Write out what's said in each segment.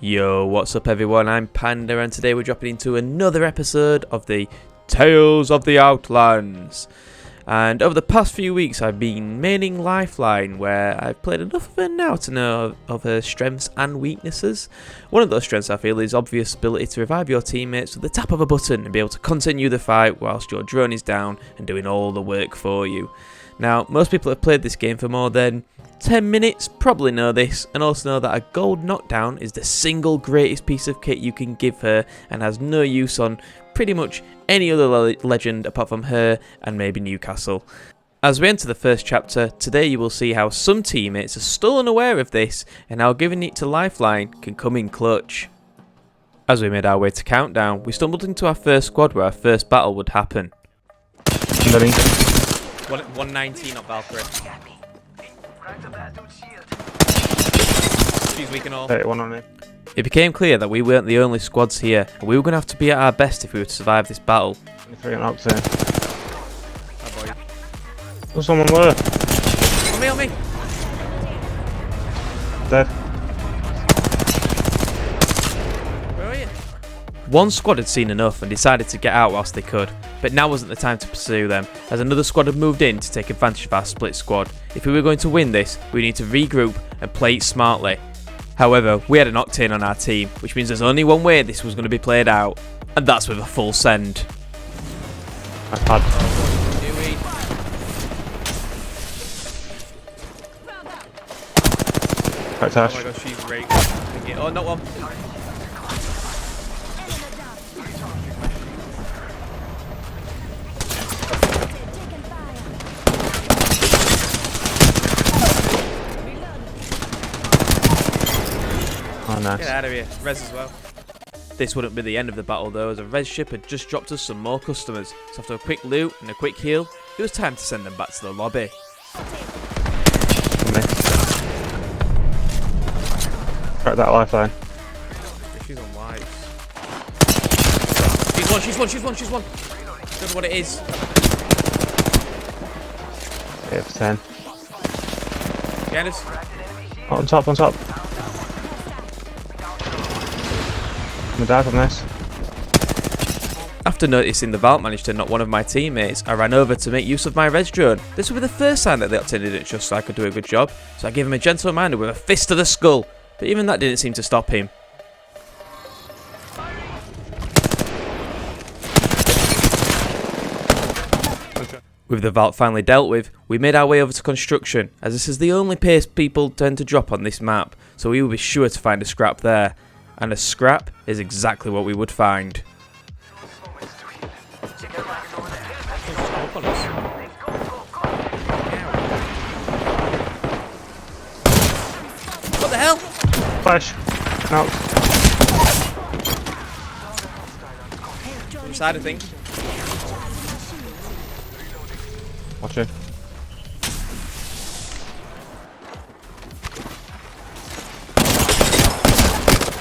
Yo, what's up everyone, I'm Panda and today we're dropping into another episode of the Tales of the Outlands. And over the past few weeks I've been maining Lifeline, where I've played enough of her now to know of her strengths and weaknesses. One of those strengths I feel is obvious ability to revive your teammates with the tap of a button and be able to continue the fight whilst your drone is down and doing all the work for you. Now, most people have played this game for more than 10 minutes probably know this, and also know that a gold knockdown is the single greatest piece of kit you can give her and has no use on pretty much any other legend apart from her and maybe Newcastle. As we enter the first chapter, today you will see how some teammates are still unaware of this and how giving it to Lifeline can come in clutch. As we made our way to Countdown, we stumbled into our first squad where our first battle would happen. 119 on Valkyrie. She's weak and all. 31 on him. It became clear that we weren't the only squads here, and we were going to have to be at our best if we were to survive this battle. 23 on Octane. Oh boy. There's someone there. On me! Dead. Where are you? One squad had seen enough and decided to get out whilst they could, but now wasn't the time to pursue them, as another squad had moved in to take advantage of our split squad. If we were going to win this, we need to regroup and play it smartly. However, we had an Octane on our team, which means there's only one way this was going to be played out, and that's with a full send. I've had. Right, Oh Ash. my gosh, she's great. Oh, not one. Oh, nice. Get out of here. Res as well. This wouldn't be the end of the battle though, as a res ship had just dropped us some more customers. So after a quick loot and a quick heal, it was time to send them back to the lobby. Crack that lifeline. She's on lives. She's one. Don't know what it is. 8 for 10. Behind us. Oh, on top. I'm gonna die from this. After noticing the Vault managed to knock one of my teammates, I ran over to make use of my res drone. This would be the first sign that the Octane didn't trust so I could do a good job, so I gave him a gentle reminder with a fist to the skull, but even that didn't seem to stop him. With the Vault finally dealt with, we made our way over to construction, as this is the only place people tend to drop on this map, so we will be sure to find a scrap there. And a scrap is exactly what we would find. What the hell? Flash. No. Inside, I think. Watch it.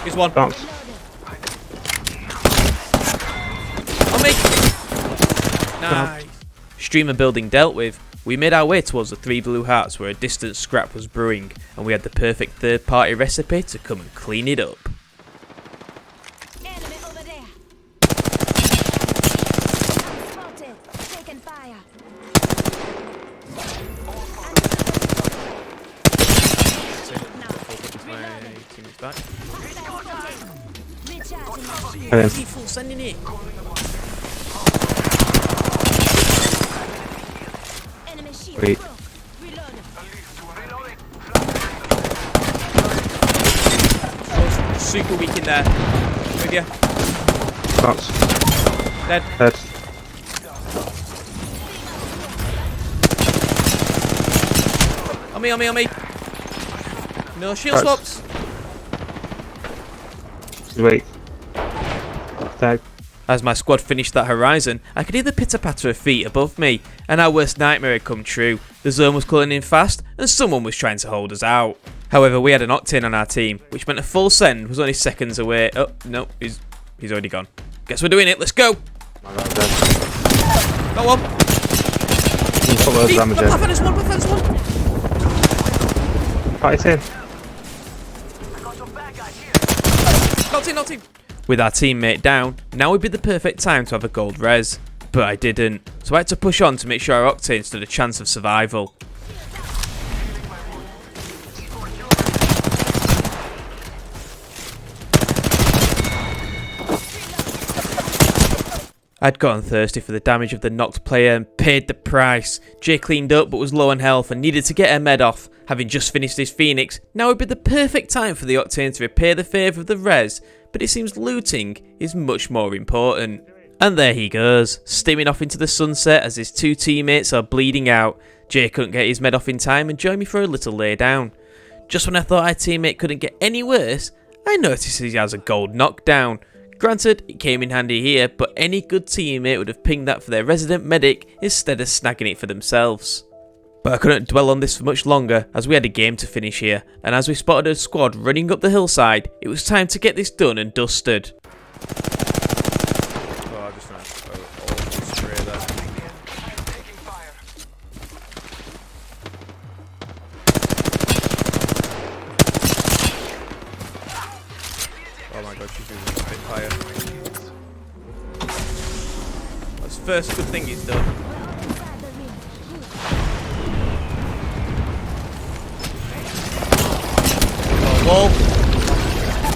Here's one. Bounce. On me! Nice. Streamer building dealt with, we made our way towards the 3 blue hearts where a distant scrap was brewing, and we had the perfect third-party recipe to come and clean it up. Enemy over there. Spotted. Taking fire. Back. Brilliant. Full sending it. Enemy shield. Wait. Super weak in there. With you. Bounce. Dead. Dead. On me. No shield Right. swaps. Wait. Tag. As my squad finished that horizon, I could hear the pitter-patter of feet above me, and our worst nightmare had come true. The zone was closing in fast, and someone was trying to hold us out. However, we had an Octane on our team, which meant a full send was only seconds away. Oh, no, he's already gone. Guess we're doing it, let's go! Got one! Put loads of damage in. Pathfinder's one! Fight in. Not in. With our teammate down, now would be the perfect time to have a gold res. But I didn't, so I had to push on to make sure our Octane stood a chance of survival. I'd gotten thirsty for the damage of the knocked player and paid the price. Jay cleaned up but was low on health and needed to get her med off. Having just finished his Phoenix, now would be the perfect time for the Octane to repay the favour of the res, but it seems looting is much more important. And there he goes, steaming off into the sunset as his two teammates are bleeding out. Jay couldn't get his med off in time and joined me for a little lay down. Just when I thought our teammate couldn't get any worse, I noticed he has a gold knockdown. Granted, it came in handy here, but any good teammate would have pinged that for their resident medic instead of snagging it for themselves. But I couldn't dwell on this for much longer as we had a game to finish here, and as we spotted a squad running up the hillside, it was time to get this done and dusted. Oh, I just ran all spray there. Oh my god, she's using Spitfire. That's the first good thing he's done. Oh, wall.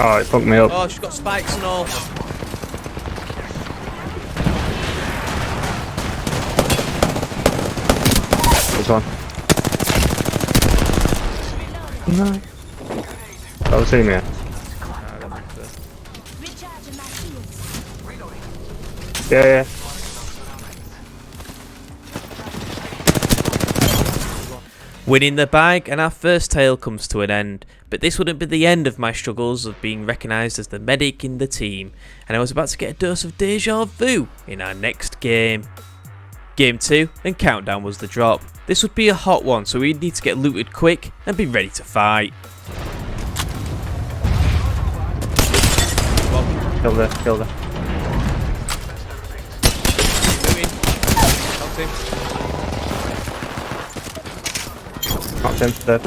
Oh, it fucked me up. Oh, she's got spikes and all. This one. No. Oh, see me. Recharging my shields. Yeah. Winning the bag, and our first tale comes to an end. But this wouldn't be the end of my struggles of being recognised as the medic in the team, and I was about to get a dose of deja vu in our next game. Game 2 and countdown was the drop. This would be a hot one, so we'd need to get looted quick and be ready to fight. Killed her. Knocked him, dead.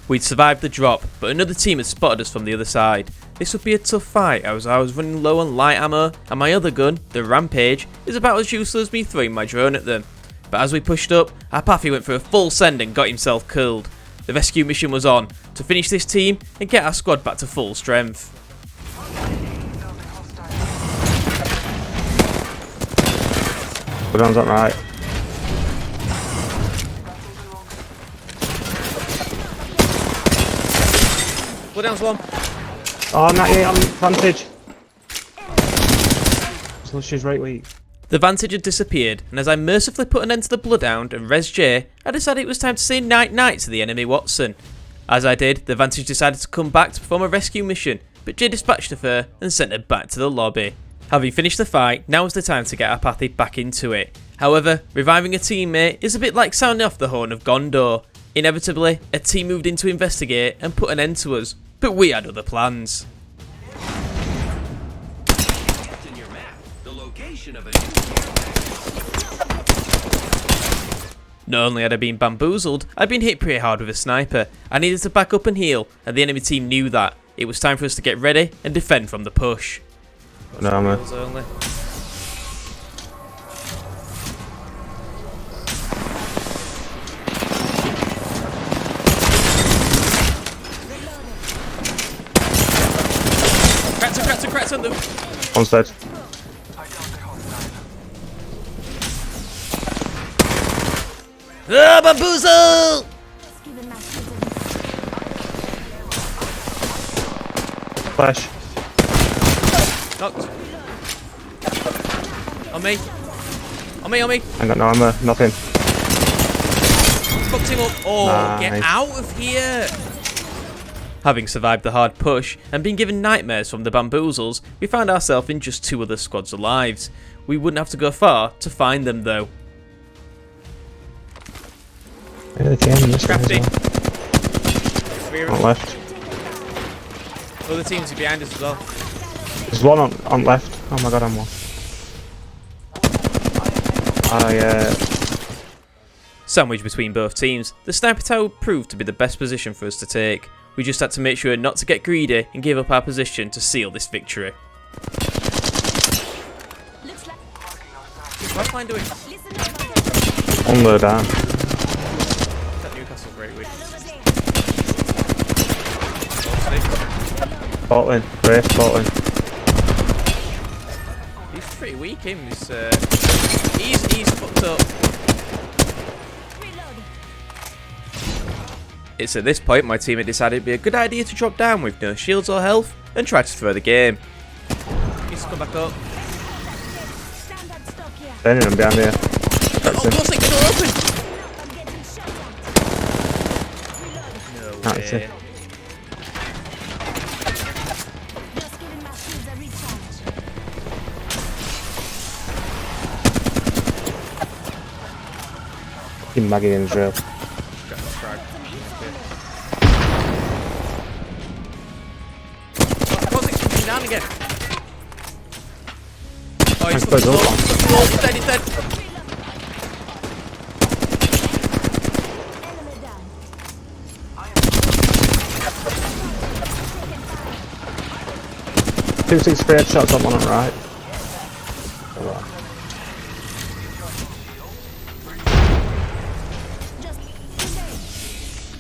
We'd survived the drop, but another team had spotted us from the other side. This would be a tough fight as I was running low on light ammo, and my other gun, the Rampage, is about as useless as me throwing my drone at them. But as we pushed up, our Paffy went for a full send and got himself killed. The rescue mission was on, to finish this team and get our squad back to full strength. Good one's on right. Go down, Swan. Oh, 98 on Vantage. So she's right weak. The Vantage had disappeared, and as I mercifully put an end to the Bloodhound and Res J, I decided it was time to say night-night to the enemy Watson. As I did, the Vantage decided to come back to perform a rescue mission, but Jay dispatched of her and sent her back to the lobby. Having finished the fight, now was the time to get our Pathy back into it. However, reviving a teammate is a bit like sounding off the horn of Gondor. Inevitably, a team moved in to investigate and put an end to us, but we had other plans. Not only had I been bamboozled, I'd been hit pretty hard with a sniper. I needed to back up and heal, and the enemy team knew that. It was time for us to get ready and defend from the push. No ammo. Only. Cracks on them. One's dead. Ah, bamboozle! Just giving my shields Flash. Knocked. On me. On me. I got no ammo. Nothing. Fucked him up. Oh, Nice. Get out of here! Having survived the hard push and been given nightmares from the bamboozles, we found ourselves in just 2 other squads alive. We wouldn't have to go far to find them though. Crafty. On left. Other teams are behind us as well. There's one on left. Oh my god, I'm one. Sandwiched between both teams, the sniper tower proved to be the best position for us to take. We just had to make sure not to get greedy and give up our position to seal this victory. Looks like. What's Lifeline doing? Listen up. On the down. That Newcastle great week. Bot lane. Race, bot lane. He's pretty weak, him. He's fucked up. Reload. It's at this point my team had decided it'd be a good idea to drop down with no shields or health and try to throw the game. Needs to come back up. Standard stock here. Bending him behind here. Oh, what's it gonna open? I'm getting shot at. Reload. No That's way. it. Just giving my shields a recharge. Fucking Maggie in the drill. Got no frag. What's it coming down again? Oh, he's Thanks, fucking low. bud. He's dead, he's dead. Enemy down. 2-6 spray shots on one on the right. Alright. Just engage.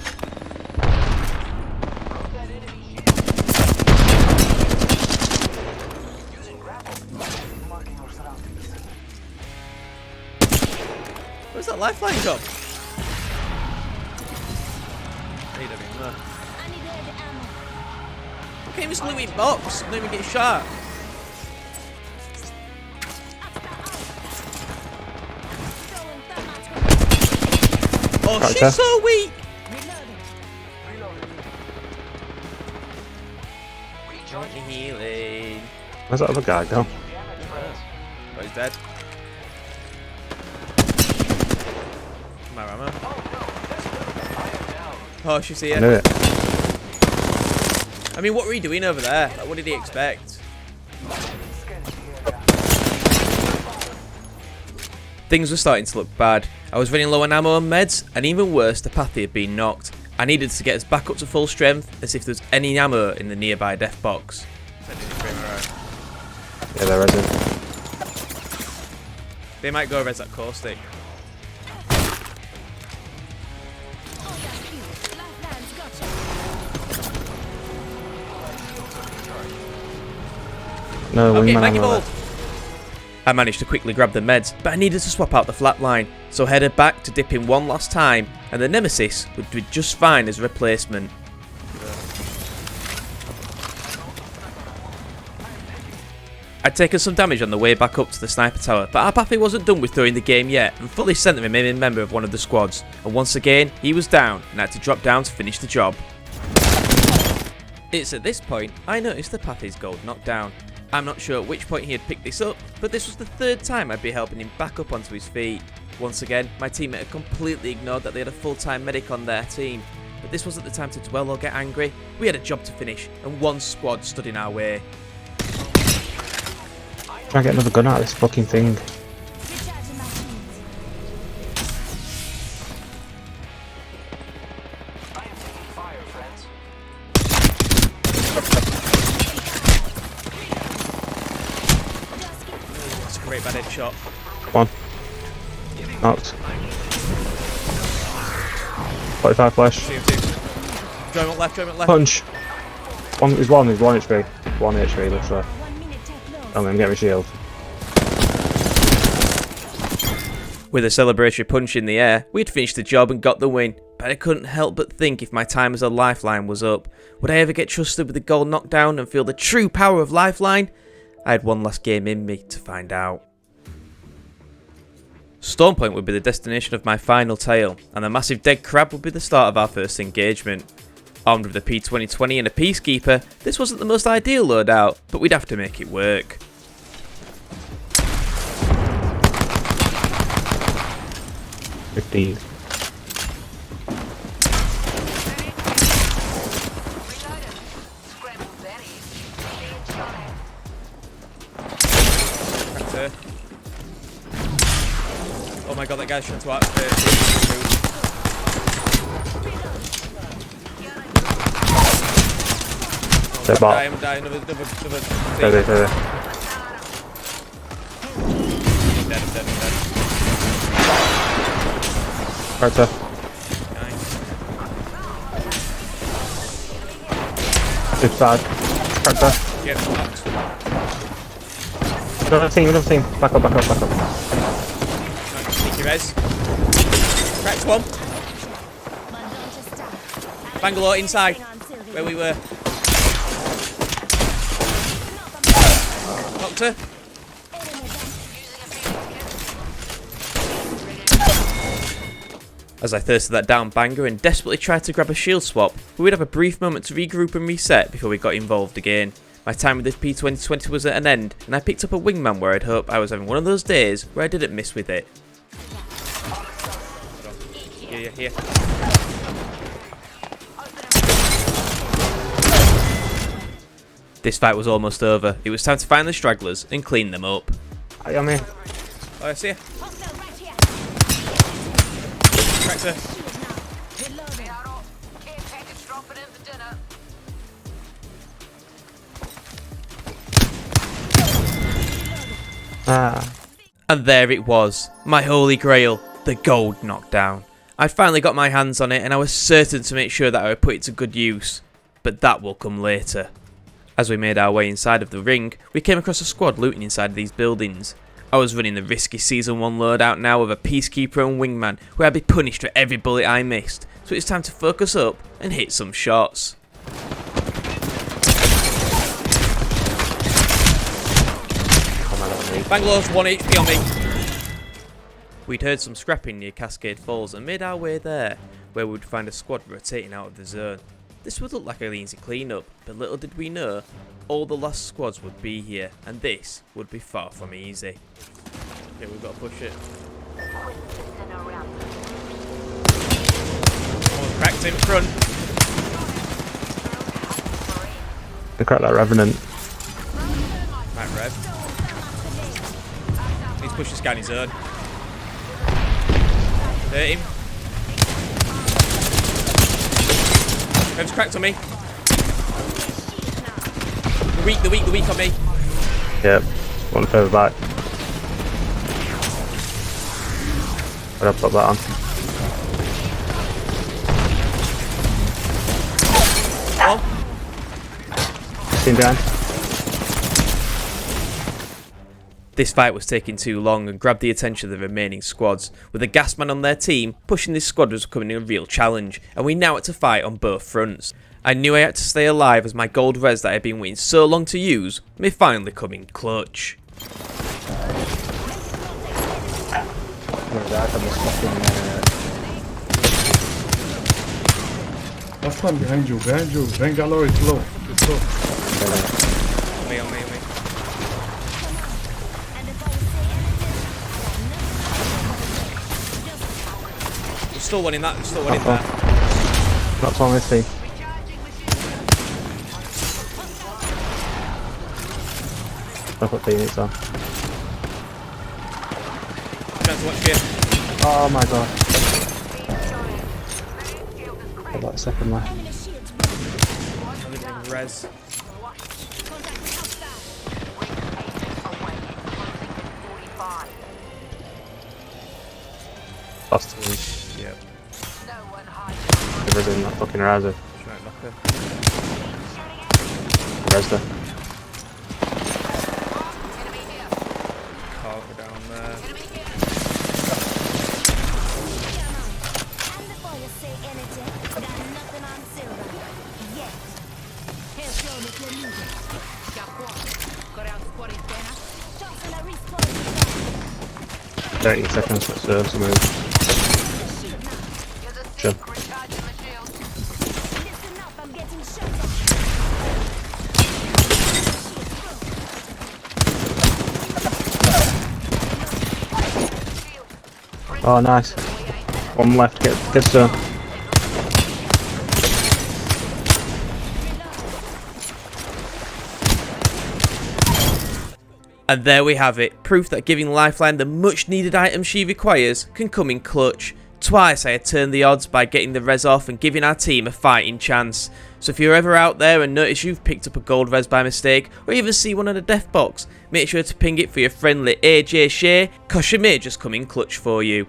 Where's that lifeline gone? I don't even know. I need heavy ammo. I can't even still win box. I don't even get shot. Throwing thermite. Oh, Right she's there. so weak. Reloading. Healing. Where's that other guy go? Oh, he's dead. My ammo. Oh, she's I here. knew it. I mean, what were he doing over there? Like, what did he expect? Things were starting to look bad. I was running low on ammo and meds, and even worse, the pathy had been knocked. I needed to get us back up to full strength, as if there was any ammo in the nearby death box. Yeah, there isn't. They might go res that caustic. Oh, that's cute. Lifeline's got you. No, Okay, wingman Maggie ammo Bolt. left. I managed to quickly grab the meds, but I needed to swap out the flatline, so I headed back to dip in one last time, and the Nemesis would be just fine as a replacement. I'd taken some damage on the way back up to the sniper tower, but our Pappy wasn't done with throwing the game yet, and fully sent the remaining member of one of the squads, and once again, he was down, and had to drop down to finish the job. It's at this point, I noticed the Pappy's gold knocked down. I'm not sure at which point he had picked this up, but this was the third time I'd be helping him back up onto his feet. Once again, my teammate had completely ignored that they had a full-time medic on their team, but this wasn't the time to dwell or get angry. We had a job to finish, and one squad stood in our way. Try and get another gun out of this fucking thing. Recharging my shields. That's a great bad headshot. Come on. Knocked. 45 flash. Join left, join left. Punch. He's one HP. 1 HP, looks like. 1 minute till close. I'm gonna get my shield. With a celebratory punch in the air, we'd finished the job and got the win, but I couldn't help but think if my time as a lifeline was up, would I ever get trusted with the goal knockdown and feel the true power of lifeline? I had one last game in me to find out. Stormpoint would be the destination of my final tale, and the massive dead crab would be the start of our first engagement. Armed with a P2020 and a Peacekeeper, this wasn't the most ideal loadout, but we'd have to make it work. Fifteen. Oh my god, that guy's trying to activate. They're bot. I'm dying. Another There, thing. there, there. I'm dead. Right there. Nice. It's bad. Right there. Get knocked. Another team. Back up. Sneaky res. Cracked one. Bangalore inside. Where we were. Doctor. As I thirsted that down banger and desperately tried to grab a shield swap, we would have a brief moment to regroup and reset before we got involved again. My time with this P2020 was at an end, and I picked up a wingman where I'd hoped I was having one of those days where I didn't miss with it. Here. This fight was almost over. It was time to find the stragglers and clean them up. I'm here. Oh, I see ya. Cracked her. And there it was, my holy grail, the gold knockdown. I finally got my hands on it and I was certain to make sure that I would put it to good use. But that will come later. As we made our way inside of the ring, we came across a squad looting inside of these buildings. I was running the risky Season 1 loadout now with a Peacekeeper and Wingman, where I'd be punished for every bullet I missed, so it's time to focus up and hit some shots. Bangalore's 1 HP on me. We'd heard some scrapping near Cascade Falls and made our way there, where we would find a squad rotating out of the zone. This would look like an easy cleanup, but little did we know, all the last squads would be here, and this would be far from easy. Okay, we've got to push it. Oh, cracked in front. They cracked that Revenant. Right, Rev. He's pushed this guy in his zone. Hurt him. Rev's cracked on me. The weak on me. Yep. One further back. I'll put that on. Oh. Team down. This fight was taking too long and grabbed the attention of the remaining squads, with the Gasman on their team pushing this squad was becoming a real challenge, and we now had to fight on both fronts. I knew I had to stay alive as my gold res that I had been waiting so long to use may finally come in clutch. Last one behind you. Bangalore is low. It's low. On me. There's still one in that, there's still one in there. That's on this team. I've got teammates on. Trying to watch here. Oh my god. Got that second left. Another res. Last team. Yep. Never been that fucking razor. Trying to knock her. Razor. Carver down there. And before you say anything, got nothing on silver. Yet. Here's your little music. Shots in a respawn. 30 seconds to serve some move. Sure. Listen up, I'm getting shot. Oh nice. One left, get stone. And there we have it, proof that giving Lifeline the much needed items she requires can come in clutch. Twice I had turned the odds by getting the res off and giving our team a fighting chance. So if you're ever out there and notice you've picked up a gold res by mistake, or even see one in a death box, make sure to ping it for your friendly AJ Shea, cause she may just come in clutch for you.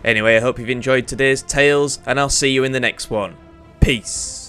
Anyway, I hope you've enjoyed today's Tales, and I'll see you in the next one. Peace.